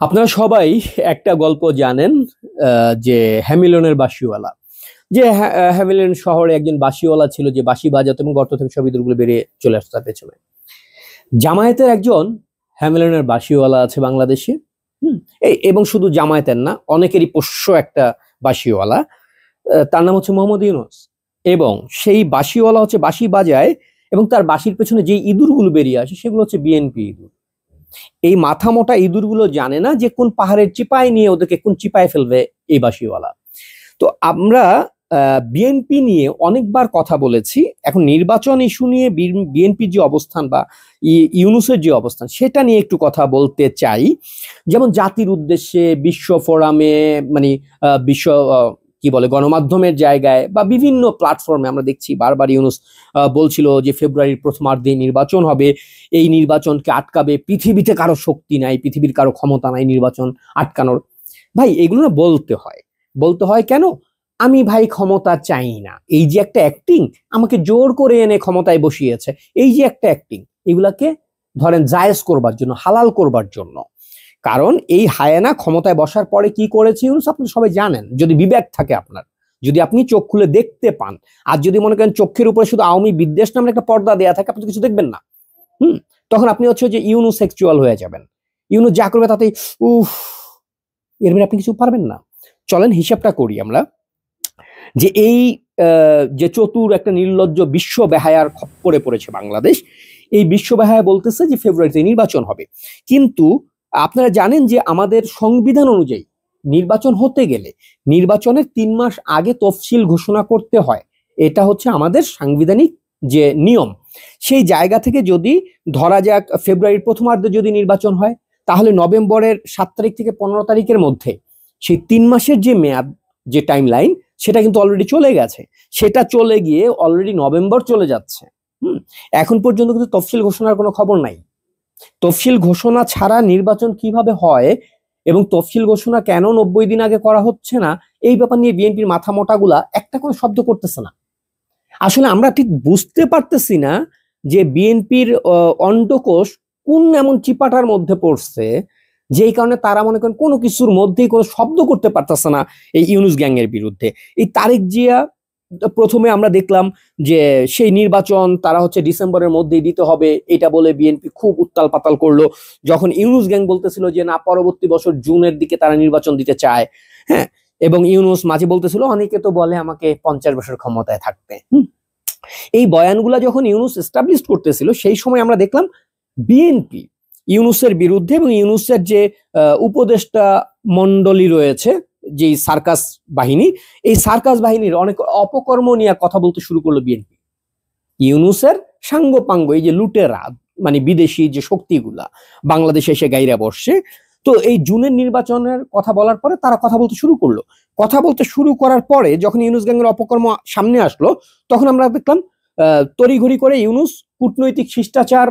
আপনারা সবাই একটা গল্প জানেন যে হ্যামিলনের বাঁশিওয়ালা। যে হ্যামিলন শহরে একজন বাঁশিওয়ালা ছিল যে বাঁশি বাজাতো এবং গর্ত থেকে সব ইঁদুরগুলো বেরিয়ে চলে আসতো তার পেছনে। জামায়াতের একজন হ্যামিলনের বাঁশিওয়ালা আছে বাংলাদেশে। হুম। এবং শুধু জামায়াতের না, অনেকেরই পোষ্য একটা বাঁশিওয়ালা। তার নাম হচ্ছে মোহাম্মদ ইউনূস। এবং সেই বাঁশিওয়ালা হচ্ছে বাঁশি বাজায় এবং তার বাঁশির পেছনে যে ইঁদুরগুলো বেরিয়ে আসে সেগুলো হচ্ছে বিএনপি ইঁদুর। এই মাথা মোটা ইঁদুরগুলো জানে না যে কোন পাহাড়ের চিপায় নিয়ে ওদেরকে কোন চিপায় ফেলবে এই বাঁশিওয়ালা। তো আমরা বিএনপি নিয়ে অনেকবার কথা বলেছি। এখন নির্বাচন ইস্যু নিয়ে বিএনপির যে অবস্থান বা ইউনূসের যে অবস্থান সেটা নিয়ে একটু কথা বলতে চাই। যেমন জাতির উদ্দেশ্যে, বিশ্ব ফোরামে, মানে বিশ্ব কি বলে গণমাধ্যমের জায়গায় বা বিভিন্ন প্ল্যাটফর্মে আমরা দেখছি বারবার ইউনূস বলছিল যে ফেব্রুয়ারির প্রথমার্ধে নির্বাচন হবে, এই নির্বাচনকে আটকাবে, পৃথিবীতে কারো শক্তি নাই, পৃথিবীর কারো ক্ষমতা নাই নির্বাচন আটকানোর। ভাই এগুলো না বলতে হয় কেন? আমি ভাই ক্ষমতা চাই না, এই যে একটা অ্যাক্টিং, আমাকে জোর করে এনে ক্ষমতায় বসিয়েছে, এই যে একটা অ্যাক্টিং, এগুলাকে ধরেন জায়েজ করবার জন্য, হালাল করবার জন্য। কারণ এই হায়ানা ক্ষমতায় বসার পরে কি করেছে ইউনূস আপনি সবাই জানেন। যদি বিবেক থাকে আপনার, যদি আপনি চোখ খুলে দেখতে পান, আর যদি মনে করেন চোখের উপরে শুধু আওয়ামী বিদ্বেষ নামের একটা পর্দা দেয়া থাকে, আপনি কিছু দেখবেন না। তখন আপনি হচ্ছে যে ইউনুসেক্সুয়াল হয়ে যাবেন। ইউনূস যা করবে তাতেই উফ, এর আপনি কিছু পারবেন না। চলেন হিসাবটা করি আমরা, যে এই যে চতুর একটা নির্লজ্জ বিশ্ব বেহায়ার খপ্পরে পড়েছে বাংলাদেশ। এই বিশ্ব বেহায়া বলতেছে যে ফেব্রুয়ারিতে নির্বাচন হবে, কিন্তু আপনারা জানেন যে আমাদের সংবিধান অনুযায়ী নির্বাচন হতে গেলে নির্বাচনের 3 মাস আগে তফসিল ঘোষণা করতে হয়। এটা হচ্ছে আমাদের সাংবিধানিক যে নিয়ম। সেই জায়গা থেকে যদি ধরা যাক ফেব্রুয়ারির প্রথমার্ধে যদি নির্বাচন হয়, তাহলে নভেম্বরের 7 তারিখ থেকে 15 তারিখের মধ্যে সেই 3 মাসের যে মেয়াদ, যে টাইম লাইন, সেটা কিন্তু অলরেডি চলে গেছে। সেটা চলে গিয়ে অলরেডি নভেম্বর চলে যাচ্ছে। এখন পর্যন্ত কিন্তু তফসিল ঘোষণার কোনো খবর নাই। তফসিল ঘোষণা ছাড়া নির্বাচন কিভাবে হয় এবং তফসিল ঘোষণা কেন 90 দিন আগে করা হচ্ছে না, এই ব্যাপার নিয়ে বিএনপির মাথা মোটাগুলা একটা কোনো শব্দ করতেছে না। আসলে আমরা ঠিক বুঝতে পারতেছি না যে বিএনপির অন্ডকোষ কোন এমন চিপাটার মধ্যে পড়ছে, যেই কারণে তারা মনে করেন কোনো কিছুর মধ্যেই কোনো শব্দ করতে পারতেছে না এই ইউনূস গ্যাং এর বিরুদ্ধে। এই তারেক জিয়া প্রথমে আমরা দেখলাম যে সেই নির্বাচন তারা হচ্ছে ডিসেম্বরের মধ্যেই দিতে হবে, এটা বলে বিএনপি খুব উত্তাল পাতাল করলো। যখন ইউনূস গ্যাং বলতেছিল যে না, পরবর্তী বছর জুনের দিকে তারা নির্বাচন দিতে চায়, হ্যাঁ, এবং ইউনূস মাঝে বলতেছিল অনেকে তো বলে আমাকে 50 বছর ক্ষমতায় থাকতে। এই বয়ানগুলা যখন ইউনূস এস্টাবলিশ করতেছিল, সেই সময় আমরা দেখলাম বিএনপি ইউনূসের বিরুদ্ধে এবং ইউনূসের যে উপদেষ্টা মন্ডলী রয়েছে, যে সার্কাস বাহিনী, এই সার্কাস বাহিনীর অনেক অপকর্ম নিয়ে কথা বলতে শুরু করলো বিএনপি। ইউনূসের সাঙ্গপাঙ্গ এই যে লুটেরা, মানে বিদেশি যে শক্তিগুলা বাংলাদেশে এসে গাইরা বসছে। তো এই জুনের নির্বাচনের কথা বলার পরে তারা কথা বলতে শুরু করলো। কথা বলতে শুরু করার পরে যখন ইউনূস গ্যাংয়ের অপকর্ম সামনে আসলো, তখন আমরা দেখলাম তড়িঘড়ি করে ইউনূস কূটনৈতিক শিষ্টাচার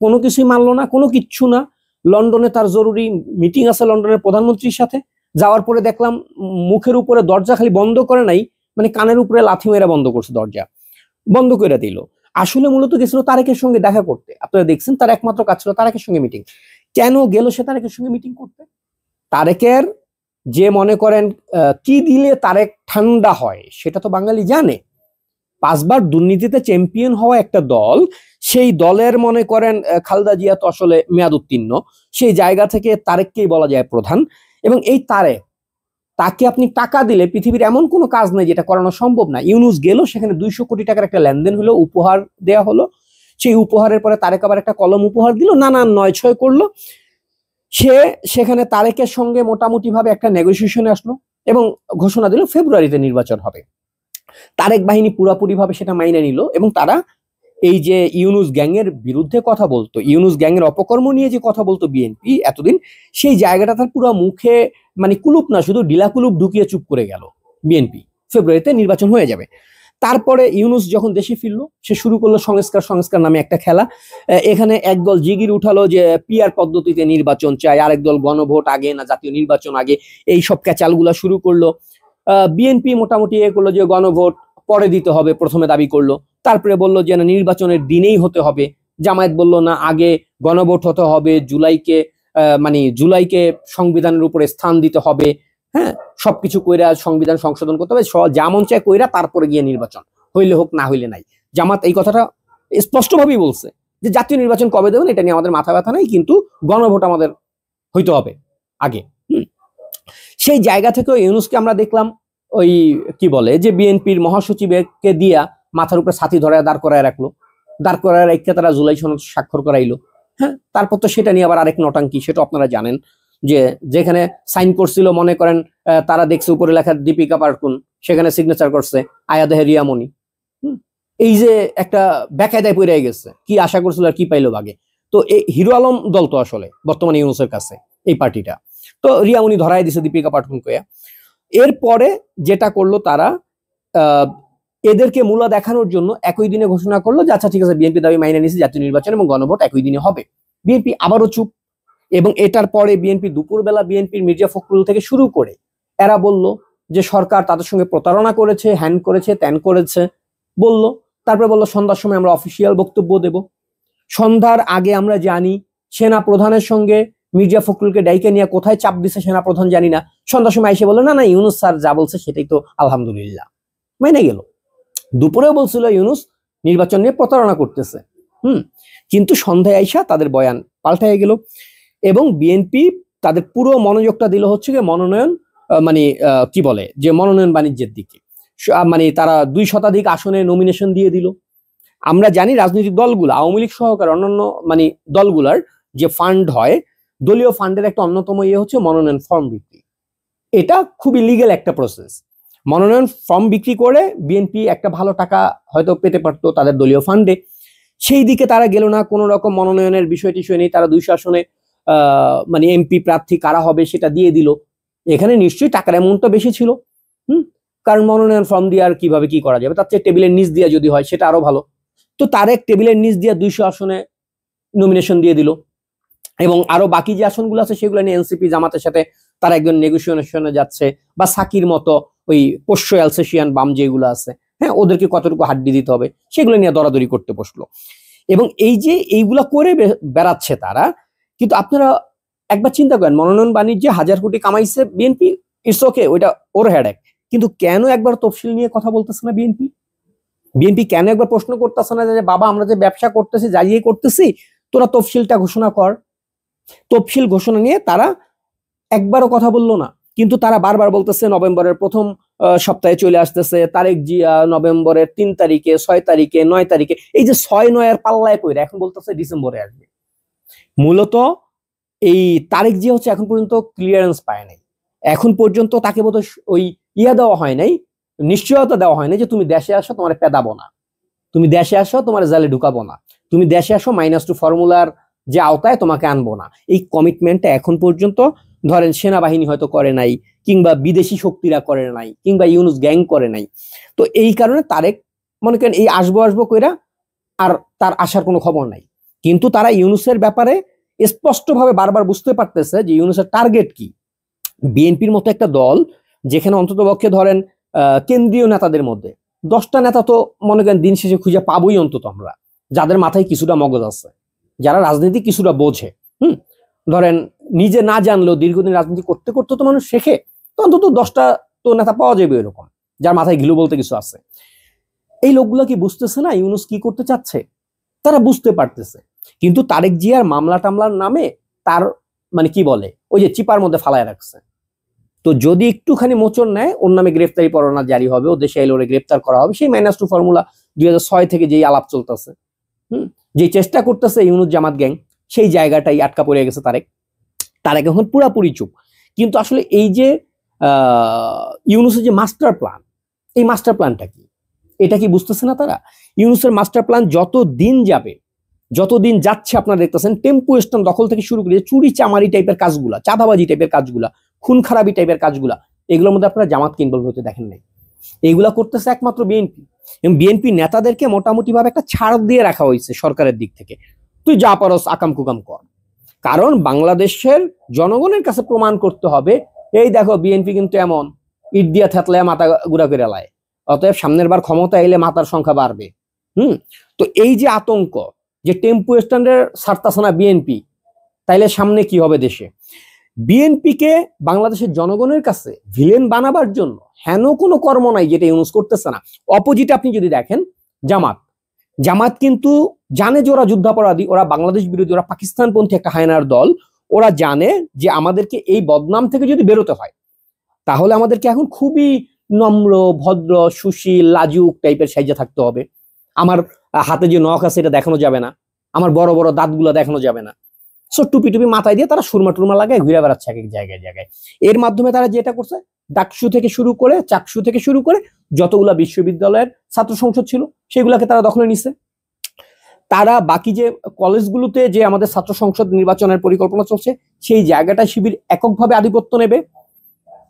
কোনো কিছুই মানলো না, কোনো কিচ্ছু না। লন্ডনে তার জরুরি মিটিং আছে লন্ডনের প্রধানমন্ত্রীর সাথে, যাওয়ার পরে দেখলাম মুখের উপরে দরজা খালি বন্ধ করে নাই, মানে কানের উপরে লাথি মেরা বন্ধ করছে, দরজা বন্ধ করে দিল। আসলে মূলত গেছিল তারেকের সঙ্গে দেখা করতে। আপনারা দেখছেন তার একমাত্র কাজ ছিল তারেকের সঙ্গে মিটিং। কেন গেল সে তারেকের সঙ্গে মিটিং করতে? তারেকের যে মনে করেন কি দিলে তারেক ঠান্ডা হয় সেটা তো বাঙালি জানে। 5 বার দুর্নীতিতে চ্যাম্পিয়ন হওয়া একটা দল, সেই দলের মনে করেন খালেদা জিয়া তো আসলে মেয়াদ উত্তীর্ণ, সেই জায়গা থেকে তারেককেই বলা যায় প্রধান। এবং এই তাকে আপনি টাকা দিলে পৃথিবীর এমন কোনো কাজ নেই যেটা করানো সম্ভব না। ইউনূস গেল, সেখানে 200 কোটি টাকার একটা লেনদেন হলো, উপহার দেয়া হলো। সেই উপহারের পরে তারেক আবার একটা কলম উপহার দিল, নানান 9-6 করলো। সে সেখানে তারেকের সঙ্গে মোটামুটি ভাবে একটা নেগোসিয়েশনে আসলো এবং ঘোষণা দিল ফেব্রুয়ারিতে নির্বাচন হবে। তারেক বাহিনী পুরাপুরি ভাবে সেটা মাইনে নিল এবং তারা এই যে ইউনূস গ্যাং এর বিরুদ্ধে কথা বলতো, ইউনূস গ্যাং এর অপকর্ম নিয়ে যে কথা বলতো বিএনপি এতদিন, সেই জায়গাটা তার পুরো মুখে মানে কুলুপ না, শুধু ডিলা কুলুপ ঢুকিয়ে চুপ করে গেল। বিএনপি ফেব্রুয়ারিতে নির্বাচন হয়ে যাবে। তারপরে ইউনূস যখন দেশে ফিরলো, সে শুরু করলো সংস্কার নামে একটা খেলা। এখানে একদল জিগির উঠালো যে পিআর পদ্ধতিতে নির্বাচন চাই, আরেক দল গণভোট আগে না জাতীয় নির্বাচন আগে, এই সব ক্যাচালগুলা শুরু করলো। বিএনপি মোটামুটি এ করলো যে গণভোট পরে দিতে হবে, প্রথমে দাবি করলো। তারপরে বললো যে না, নির্বাচনের দিনেই হতে হবে। জামায়াত বলল না, আগে গণভোট হতে হবে, জুলাইকে মানে জুলাইকে সংবিধানের উপরে স্থান দিতে হবে, হ্যাঁ, সবকিছু কইরা সংবিধান সংশোধন করতে হবে, যা মন চায় কইরা তারপরে গিয়ে নির্বাচন, হইলে হোক না হইলে নাই। জামাত এই কথাটা স্পষ্টভাবেই বলছে যে জাতীয় নির্বাচন কবে দেবেন এটা নিয়ে আমাদের মাথা ব্যথা নেই, কিন্তু গণভোট আমাদের হইতে হবে আগে। সেই জায়গা থেকেও ইউনূসকে আমরা দেখলাম ওই কি বলে যে বিএনপির মহাসচিবকে দিয়া মাথার উপরে ছাতি ধরে দাঁড় করায় রাখলো, দাঁড় করায় রেখে তারা জুলাই সনদ স্বাক্ষর করাইলো। হ্যাঁ, তারপর তো সেটা নিয়ে আবার আরেক নটাঙ্কি, সেটা আপনারা জানেন যে যেখানে সাইন করছিল মনে করেন তারা দেখছে উপরে লেখা দীপিকা পাড়ুকোন, সেখানে সিগনেচার করছে আয়াদেহে রিয়ামণি। এই যে একটা বেকায়দায় পড়ে গেছে, কি আশা করছিল আর কি পাইলো বাগে। তো এই হিরো আলম দল তো আসলে বর্তমানে ইউনূসের কাছে এই পার্টিটা, তো রিয়ামণি ধরাই দিছে দীপিকা পাড়ুকোনকে। এরপরে যেটা করলো তারা এদেরকে মূলা দেখানোর জন্য একই দিনে ঘোষণা করলো যে আচ্ছা ঠিক আছে বিএনপি দাবি মাইনে নিয়েছে, জাতীয় নির্বাচন এবং গণভোট একই দিনে হবে। বিএনপি আবারও চুপ। এবং এটার পরে বিএনপি দুপুরবেলা বিএনপির মির্জা ফখরুল থেকে শুরু করে এরা বলল যে সরকার তাদের সঙ্গে প্রতারণা করেছে, হ্যান করেছে, ত্যান করেছে বলল। তারপরে বললো সন্ধ্যার সময় আমরা অফিসিয়াল বক্তব্য দেব। সন্ধ্যার আগে আমরা জানি সেনা প্রধানের সঙ্গে মির্জা ফখরুলকে ডাইকে নিয়ে কোথায় চাপ দিছে সেনা প্রধান জানি না, সন্ধ্যার সময় এসে বললো না না ইউনূস স্যার যা বলছে সেটাই তো আলহামদুলিল্লাহ, মেনে গেল। দুপুরেও বলছিল ইউনূস নির্বাচন নিয়ে প্রতারণা করতেছে, কিন্তু সন্ধ্যায় আইসা তাদের বয়ান পাল্টাই গেল। এবং বিএনপি তাদের পুরো মনোযোগটা দিল হচ্ছে যে মনোনয়ন মানে কি বলে যে মনোনয়ন বাণিজ্যের দিকে, মানে তারা 2 শতাধিক আসনে নমিনেশন দিয়ে দিল। আমরা জানি রাজনৈতিক দলগুলো আওয়ামী লীগ সহকারে অন্যান্য মানে দলগুলার যে ফান্ড হয়, দলীয় ফান্ডের একটা অন্যতম হচ্ছে মনোনয়ন ফর্ম বিক্রি। এটা খুবই লিগ্যাল একটা প্রসেস। মনোনয়ন ফর্ম বিক্রি করে বিএনপি একটা ভালো টাকা হয়তো পেতে পারতো তাদের দলীয় ফান্ডে, সেই দিকে তারা গেল না। কোনো রকম মনোনয়নের বিষয় টিষয় নেই, তারা 200 আসনে মানে এমপি প্রার্থী কারা হবে সেটা দিয়ে দিল। এখানে নিশ্চয়ই টাকার অ্যামাউন্টটা বেশি ছিল, কারণ মনোনয়ন ফর্ম দিয়ে আর কিভাবে কি করা যাবে, তার চেয়ে টেবিলের নিচ দিয়ে যদি হয় সেটা আরো ভালো। তো তারেক টেবিলের নিচ দিয়ে 200 আসনে নমিনেশন দিয়ে দিল। এবং আরো বাকি যে আসনগুলো আছে সেগুলো নিয়ে এনসিপি জামাতের সাথে তারা একজন নেগোসিয়েশনে যাচ্ছে, বা সাকির মতো ওই পোষ্য অ্যালসেশিয়ান বাম যেগুলো আছে, হ্যাঁ, ওদেরকে কতটুকু হাড্ডি দিতে হবে সেগুলো নিয়ে দরাদরি করতে বসলো। এবং এই যে এইগুলা করে বেড়াচ্ছে তারা, কিন্তু আপনারা একবার চিন্তা করেন মনোনয়ন বাণিজ্যে 1000 কোটি কামাইছে বিএনপি, ইটস ওকে, ওইটা ওর হেডেক, কিন্তু কেন একবার তফসিল নিয়ে কথা বলতেছে না বিএনপি? বিএনপি কেন একবার প্রশ্ন করতেছে না যে বাবা আমরা যে ব্যবসা করতেছি যাইয়ে করতেছি, তোরা তফসিলটা ঘোষণা কর। তফসিল ঘোষণা নিয়ে তারা একবারও কথা বললো না, কিন্তু তারা বারবার বলতেছে নভেম্বরের প্রথম সপ্তাহে চলে আসতেছে, তারেক জিয়া নভেম্বরের 3 তারিখে 6 তারিখে 9 তারিখে, এই যে 6-9 এর পাল্লায় কইরা এখন বলতেছে ডিসেম্বরে আসবে। মূলত এই তারেক জিয়া হচ্ছে এখন পর্যন্ত ক্লিয়ারেন্স পায় নাই, এখন পর্যন্ত তাকে বোধহয় ওই দেওয়া হয় নাই, নিশ্চয়তা দেওয়া হয় নাই যে তুমি দেশে আসো তোমার পেদাবো না, তুমি দেশে আসো তোমার জালে ঢুকাবো না, তুমি দেশে আসো -2 ফর্মুলার যে আওতায় তোমাকে আনবো না। এই কমিটমেন্টটা এখন পর্যন্ত ধরেন সেনাবাহিনী হয়তো করে নাই, কিংবা বিদেশি শক্তিরা করে নাই, কিংবা ইউনূস গ্যাং করে নাই। তো এই কারণে তারেক মনে করেন এই আসবো কইরা আর তার আসার কোনো খবর নাই। কিন্তু তারা ইউনূসের ব্যাপারে স্পষ্টভাবে বারবার বুঝতে পারতেছে যে ইউনূসের টার্গেট কি। বিএনপির মতো একটা দল যেখানে অন্ততপক্ষে ধরেন কেন্দ্রীয় নেতাদের মধ্যে 10টা নেতা তো মনে করেন দিন শেষে খুঁজে পাবোই অন্তত আমরা, যাদের মাথায় কিছুটা মগজ আছে, যারা রাজনীতি কিছুটা বোঝে। ধরেন নিজে না জানলেও দীর্ঘদিন রাজনীতি করতে করতে তো মানুষ শেখে, তো অন্তত 10টা তো নেতা পাওয়া যাবে এরকম, যার মাথায় ঘিলু বলতে কিছু আছে। এই লোকগুলো কি বুঝতেছে না ইউনূস কি করতে চাচ্ছে? তারা বুঝতে পারতেছে, কিন্তু তারেক জিয়ার মামলা টামলার নামে তার মানে কি বলে ওই যে চিপার মধ্যে ফালায় রাখছে। তো যদি একটুখানি মোচন নেয় ওর নামে গ্রেফতারি পরোয়ানা জারি হবে, ও দেশে এলে ওরে গ্রেফতার করা হবে। সেই -2 ফর্মুলা 2006 থেকে যেই আলাপ চলতেছে, যে চেষ্টা করতেছে ইউনূস জামাত গ্যাং, সেই জায়গাটাই আটকা পড়ে গেছে তারেক এখন পুরাপুরি চুপ। কিন্তু আসলে এই যে ইউনূসের যে মাস্টার প্ল্যান, এই মাস্টার প্ল্যানটা কি এটা কি বুঝতেছে না তারা? ইউনূসের মাস্টার প্ল্যান যতদিন যাচ্ছে আপনারা দেখতেছেন টেম্পো স্ট্যান্ড দখল থেকে শুরু করে চুরি চামারি টাইপের কাজগুলা, চাঁদাবাজি টাইপের কাজগুলা, খুন খারাপি টাইপের কাজগুলা, এগুলোর মধ্যে আপনারা জামাতকে ইনভলভ হতে দেখেন নাই। এইগুলা করতেছে একমাত্র বিএনপি, এবং বিএনপি নেতাদেরকে মোটামুটি ভাবে একটা ছাড় দিয়ে রাখা হয়েছে সরকারের দিক থেকে, তুই যা পারস আকাম কুকাম কর। কারণ বাংলাদেশের জনগণের কাছে প্রমাণ করতে হবে এই দেখো বিএনপি কিন্তু এমন ইট দিয়া থেতলায় মাথা গুড়া করে লায়, অতএব সামনের বার ক্ষমতা এলে মাথার সংখ্যা বাড়বে। তো এই যে আতঙ্ক, যে টেম্পো স্ট্যান্ডের ছাড়তাছে না বিএনপি, তাইলে সামনে কি হবে দেশে? বিএনপিকে বাংলাদেশের জনগণের কাছে ভিলেন বানাবার জন্য হেন কোনো কর্ম নাই যেটা ইউনুস করতেছে না। অপোজিটে আপনি যদি দেখেন জামাত কিন্তু জানে যে ওরা যুদ্ধাপরাধী, ওরা বাংলাদেশ বিরোধী, ওরা পাকিস্তানপন্থী একটা হায়নার দল। ওরা জানে যে আমাদেরকে এই বদনাম থেকে যদি বেরোতে হয় তাহলে আমাদেরকে এখন খুবই নম্র, ভদ্র, সুশীল, লাজুক টাইপের সাইজে থাকতে হবে। আমার হাতে যে নখ আছে এটা দেখানো যাবে না, আমার বড় বড় দাঁতগুলো দেখানো যাবে না। সো টুপি টুপি মাথায় দিয়ে তারা সুরমা টুরমা লাগায় ঘুরে বেড়াচ্ছে এক এক জায়গায় জায়গায়। এর মাধ্যমে তারা যেটা করছে, ডাকসু থেকে শুরু করে, চাকসু থেকে শুরু করে যতগুলা বিশ্ববিদ্যালয়ের ছাত্র সংসদ ছিল সেগুলাকে তারা দখলে নিছে। তারা বাকি যে কলেজগুলোতে যে আমাদের ছাত্র সংসদ নির্বাচনের পরিকল্পনা চলছে সেই জায়গাটা শিবির এককভাবে আধিপত্য নেবে।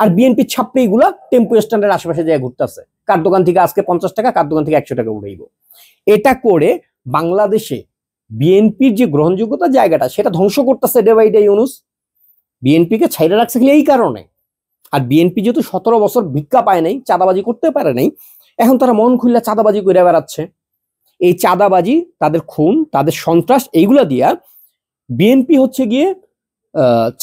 আর বিএনপির ছাপড়ে এইগুলা টেম্পো স্ট্যান্ডের আশেপাশে জায়গায় ঘুরতেছে, কার দোকান থেকে আজকে 50 টাকা, কার দোকান থেকে 100 টাকা উঠাইব। এটা করে বাংলাদেশে বিএনপির যে গ্রহণযোগ্যতা জায়গাটা সেটা ধ্বংস করতেছে ডে বাই ডে ইউনুস। বিএনপিকে ছাইড়া রাখছে খালি এই কারণে। আর বিএনপি যেহেতু 17 বছর ভিক্ষা পায় নাই, চাঁদাবাজি করতে পারে নাই, এখন তারা মন খুললে চাঁদাবাজি করে বেড়াচ্ছে। এই চাঁদাবাজি, তাদের খুন, তাদের সন্ত্রাস, এইগুলা দিয়া বিএনপি হচ্ছে গিয়ে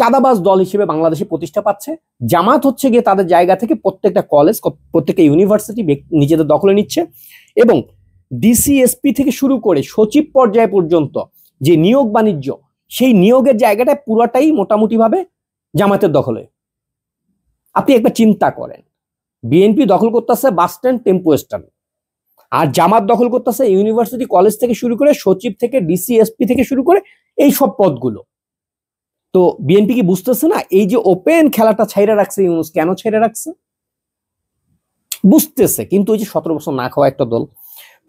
চাঁদাবাজ দল হিসেবে বাংলাদেশে প্রতিষ্ঠা পাচ্ছে। জামাত হচ্ছে গিয়ে তাদের জায়গা থেকে প্রত্যেকটা কলেজ, প্রত্যেকটা ইউনিভার্সিটি নিজেদের দখলে নিচ্ছে। এবং ডিসিএসপি থেকে শুরু করে সচিব পর্যায় পর্যন্ত যে নিয়োগ বাণিজ্য, সেই নিয়োগের জায়গাটা পুরাটাই মোটামুটি ভাবে জামাতের দখলে। আপনি একবার চিন্তা করেন, বিএনপি দখল করতেছে বাস স্ট্যান্ড, টেম্পো স্ট্যান্ড, আর জামাত দখল করতেছে ইউনিভার্সিটি, কলেজ থেকে শুরু করে সচিব থেকে ডিসিএসপি থেকে শুরু করে এই সব পদগুলো। তো বিএনপি কি বুঝতেছে না এই যে ওপেন খেলাটা ছাইরা রাখছে ইউনুস? কেন ছাইরা রাখছে বুঝতেছে, কিন্তু ওই যে 17 বছর না খাওয়া একটা দল,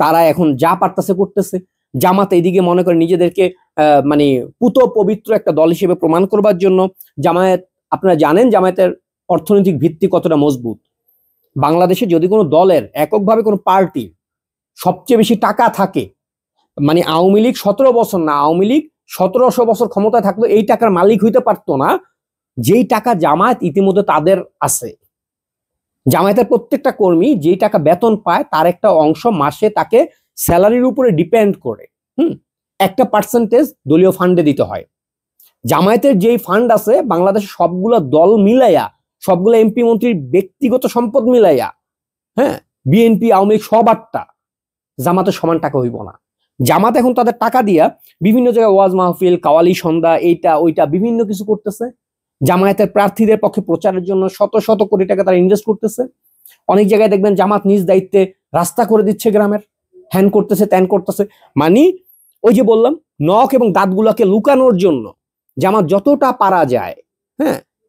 তারা এখন যা পারতেছে করতেছে। জামাত এইদিকে মনে করে নিজেদেরকে মানে পুত পবিত্র একটা দল হিসেবে প্রমাণ করবার জন্য। জামায়াত, আপনারা জানেন জামায়াতের অর্থনৈতিক ভিত্তি কতটা মজবুত। বাংলাদেশে যদি কোনো দলের, এককভাবে কোনো পার্টি সবচেয়ে বেশি টাকা থাকে, মানে আওয়ামী লীগ 17 বছর না, আওয়ামী লীগ 1700 বছর ক্ষমতায় থাকলো, এই টাকার মালিক হইতে পারতো না যেই টাকা জামায়াত ইতিমধ্যে তাদের আছে। জামায়াতের প্রত্যেকটা কর্মী যেই টাকা বেতন পায় তার একটা অংশ মাসে তাকে স্যালারির উপরে ডিপেন্ড করে একটা পার্সেন্টেজ দলীয় ফান্ডে দিতে হয়। জামায়াতের যেই ফান্ড আছে বাংলাদেশের সবগুলো দল মিলাইয়া, সবগুলো এমপি মন্ত্রীর ব্যক্তিগত সম্পদ মিলাইয়া, বিএনপি, আওয়ামী লীগ সব আটটা, জামাতের সমান টাকা হইব না। জামাত এখন তাদের টাকা দিয়া বিভিন্ন জায়গায় ওয়াজ মাহফিল, কাওয়ালি সন্ধ্যা, এইটা ওইটা বিভিন্ন কিছু করতেছে। জামায়াতের প্রার্থীদের পক্ষে প্রচারের জন্য শত শত কোটি টাকা তারা ইনভেস্ট করতেছে। অনেক জায়গায় দেখবেন জামাত নিজ দায়িত্বে রাস্তা করে দিচ্ছে গ্রামের, হ্যান করতেছে, ত্যান করতেছে। মানে ওই যে বললাম, নখ এবং দাঁতগুলোকে লুকানোর জন্য জামাত যতটা পারা যায়।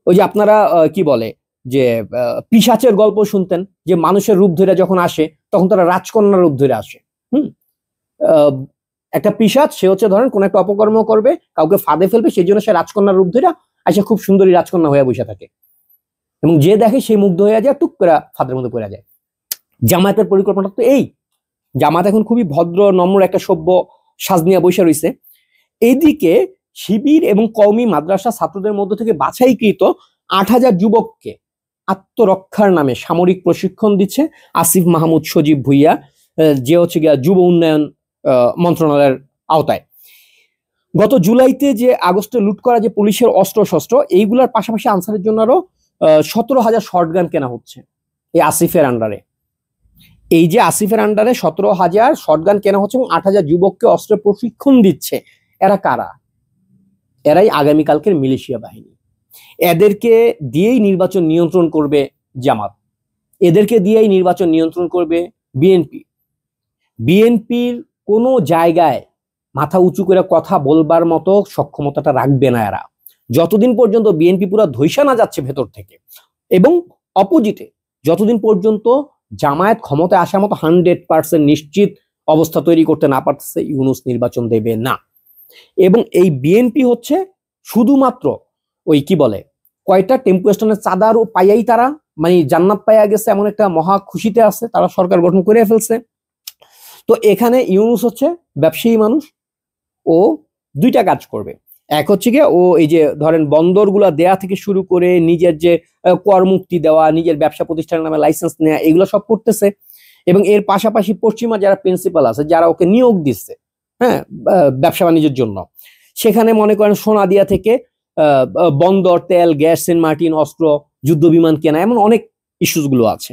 ওই যে আপনারা কি বলে যে পিশাচের গল্প শুনতেন, যে মানুষের রূপ ধরে যখন আসে তখন তারা রাজকন্যার রূপ ধরে আসে। একটা পিশাচ, সে হচ্ছে ধরেন কোন একটা অপকর্ম করবে, কাউকে ফাঁদে ফেলবে, সেই জন্য সে রাজকন্যার রূপ ধরে আসে, খুব সুন্দরী রাজকন্যা হয়ে বসে থাকে, এবং যে দেখে সেই মুগ্ধ হয়ে যায়, টুক করে ফাঁদের মধ্যে পড়ে যায়। জামায়াতের পরিকল্পনা তো এই। জামাত এখন খুবই ভদ্র, নম্র একটা সভ্য সাজ নিয়ে বসে রয়েছে। এইদিকে শিবির এবং কওমি মাদ্রাসা ছাত্রদের মধ্য থেকে বাছাইকৃত 8000 যুবককে আত্মরক্ষার নামে সামরিক প্রশিক্ষণ দিচ্ছে আসিফ মাহমুদ সজীব ভুইয়া, যে হচ্ছে গিয়া যুব উন্নয়ন মন্ত্রণালয়ের আওতায়। গত জুলাইতে যে আগস্টে লুট করা যে পুলিশের অস্ত্র শস্ত্র, এইগুলোর পাশাপাশি আনসারের জন্য আরো 17,000 শর্টগান কেনা হচ্ছে এই আসিফের আন্ডারে। এই যে আসিফের আন্ডারে 17,000 শর্টগান কেনা হচ্ছে এবং 8,000 যুবককে অস্ত্রের প্রশিক্ষণ দিচ্ছে। এরা কারা? এরাই আগামীকালকের মিলিশিয়া বাহিনী। এদেরকে দিয়েই নির্বাচন নিয়ন্ত্রণ করবে জামাত, এদেরকে দিয়েই নির্বাচন নিয়ন্ত্রণ করবে বিএনপি। বিএনপির কোনো জায়গায় মাথা উঁচু করে কথা বলবার মতো সক্ষমতাটা রাখবে না এরা, যতদিন পর্যন্ত বিএনপি পুরো ধৈর্য না যাচ্ছে ভেতর থেকে। এবং অপোজিটে যতদিন পর্যন্ত জামায়াত ক্ষমতায় আসার মতো 100% নিশ্চিত অবস্থা তৈরি করতে না পারতেছে, ইউনুস নির্বাচন দেবে না। এবং এই বিএনপি হচ্ছে শুধুমাত্র ওই কি বলে কয়টা টেম্পো স্ট্যান্ডের চাঁদারও পাইয়াই তারা মানে জান্নাত পাইয়া গেছে, এমন একটা মহা খুশিতে আছে, তারা সরকার গঠন করে ফেলছে। তো এখানে ইউনুস হচ্ছে ব্যবসায়ী মানুষ, ও দুইটা কাজ করবে। এক হচ্ছে গিয়ে ও এই যে ধরেন বন্দরগুলা দেয়া থেকে শুরু করে নিজের যে কর মুক্তি দেওয়া, নিজের ব্যবসা প্রতিষ্ঠানের নামে লাইসেন্স নেওয়া, এগুলো সব করতেছে। এবং এর পাশাপাশি পশ্চিমা যারা প্রিন্সিপাল আছে, যারা ওকে নিয়োগ দিচ্ছে ব্যবসা বাণিজ্যের জন্য, সেখানে মনে করেন সোনাদিয়া থেকে বন্দর, তেল, গ্যাস, সেন্ট মার্টিন, অস্ত্র, যুদ্ধ বিমান কেনা, এমন অনেক ইস্যুস গুলো আছে।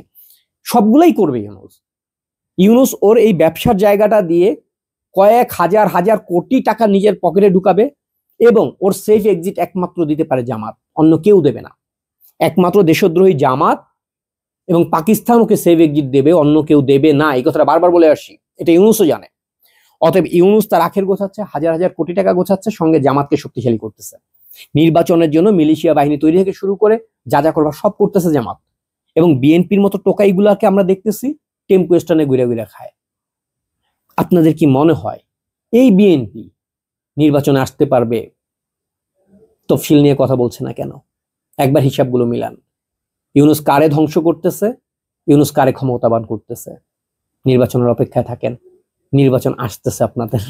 সবগুলাই করবে ইউনূস। ইউনূস ওর এই ব্যবসার জায়গাটা দিয়ে কয়েক হাজার হাজার কোটি টাকা নিজের পকেটে ঢুকাবে, এবং ওর সেফ এক্সিট একমাত্র দিতে পারে জামাত, অন্য কেউ দেবে না। একমাত্র দেশদ্রোহী জামাত এবং পাকিস্তান ওকে সেফ এক্সিট দেবে, অন্য কেউ দেবে না। এই কথাটা বারবার বলে আসি, এটা ইউনূসও জানে। অতএব ইউনূস তার আখের গোছাচ্ছে, হাজার হাজার কোটি টাকা গোছাচ্ছে, সঙ্গে জামাতকে শক্তিশালী করতেছে। নির্বাচনের জন্য মিলিশিয়া বাহিনী তৈরি থেকে শুরু করে যা যা করবার সব করতেছে জামাত। এবং বিএনপির মতো টোকাইগুলাকে আমরা দেখতেছি টেম্পো স্ট্যান্ডে ঘুরে ঘুরে খায়। আপনাদের কি মনে হয় এই বিএনপি নির্বাচনে আসতে পারবে? তফসিল নিয়ে কথা বলছে না কেন? একবার হিসাবগুলো মিলান। ইউনূস কারে ধ্বংস করতেছে, ইউনূস কারে ক্ষমতাবান করতেছে। নির্বাচনের অপেক্ষায় থাকেন, নির্বাচন আসতেছে আপনাদের।